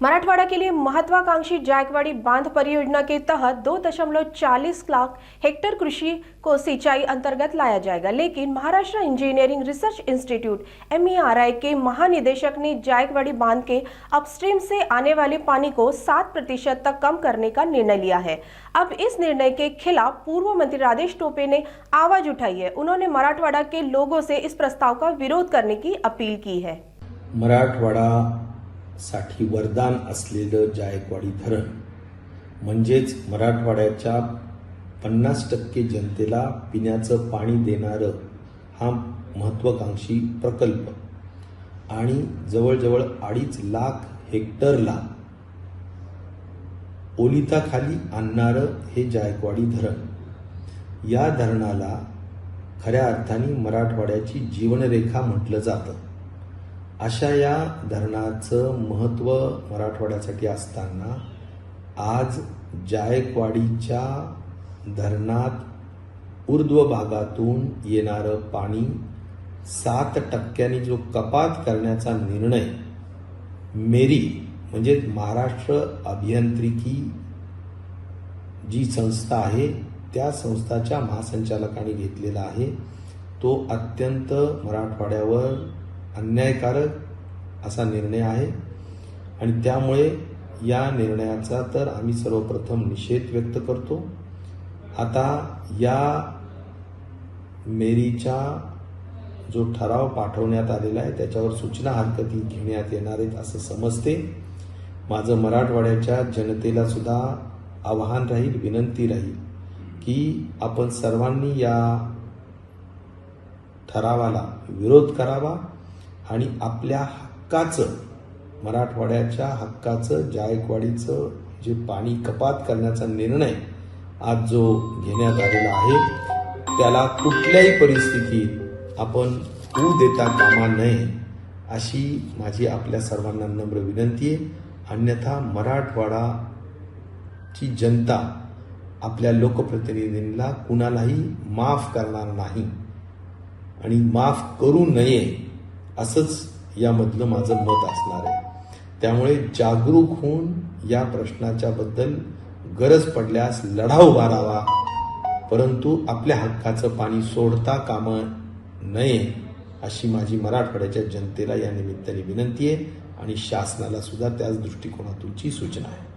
मराठवाड़ा के लिए महत्वाकांक्षी जायकवाड़ी बांध परियोजना के तहत 2.40 लाख हेक्टेयर कृषि को सिंचाई अंतर्गत लाया जाएगा, लेकिन Maharashtra engineering research institute MERI के महानिदेशक ने जायकवाड़ी बांध के अपस्ट्रीम से आने वाले पानी को 7% तक कम करने का निर्णय लिया है। अब इस निर्णय के खिलाफ पूर्व मंत्री राजेश टोपे ने आवाज उठाई है। उन्होंने मराठवाड़ा के लोगों से इस प्रस्ताव का विरोध करने की अपील की है। मराठवाडा साठी वरदान असलेलं जायकवाडी धरण म्हणजेच मराठवाड्याच्या 50% जनतेला पिण्याचं पाणी देणारं हा महत्त्वाकांक्षी प्रकल्प आणि जवळजवळ 2.5 लाख हेक्टरला ओलिताखाली आणणारं हे जायकवाडी धरण। या धरणाला खऱ्या अर्थाने मराठवाड्याची जीवनरेखा म्हटलं जातं। अशा या धरणाचं महत्त्व मराठवाड्यासाठी असताना आज जायकवाडीच्या धरणात ऊर्ध्व भागातून येणारं पाणी 7% जो कपात करण्याचा निर्णय मेरी म्हणजे महाराष्ट्र अभियांत्रिकी जी संस्था आहे त्या संस्थाच्या महासंचालकांनी घेतलेला आहे, तो अत्यंत मराठवाड्यावर अन्यायकारक असा निर्णय आहे आणि त्यामुळे या निर्णयाचा तर आम्ही सर्वप्रथम निषेध व्यक्त करतो। आता या मेरीचा जो ठराव पाठवण्यात आलेला आहे त्याच्यावर सूचना हरकती घेण्यात येणार आहेत असं समजते। माझं मराठवाड्याच्या जनतेला सुद्धा आवाहन राहील, विनंती राहील की आपण सर्वांनी या ठरावाला विरोध करावा आणि आपल्या हक्काचं, मराठवाड्याच्या हक्काचं, जायकवाडीचं जे पाणी कपात करण्याचा निर्णय आज जो घेण्यात आलेला आहे त्याला कुठल्याही परिस्थितीत आपण होऊ देता कामा नये अशी माझी आपल्या सर्वांना नम्र विनंती आहे। अन्यथा मराठवाडाची जनता आपल्या लोकप्रतिनिधींना कुणालाही माफ करणार नाही आणि माफ करू नये असंच यामधलं माझं मत असणार आहे। त्यामुळे जागरूक होऊन या प्रश्नाच्या बद्दल गरज पडल्यास लढा उभारावा, परंतु आपल्या हक्काचं पाणी सोडता कामा नये अशी माझी मराठवाड्याच्या जनतेला या निमित्ताने विनंती आहे आणि शासनाला सुद्धा त्याच दृष्टिकोनातूनची सूचना आहे।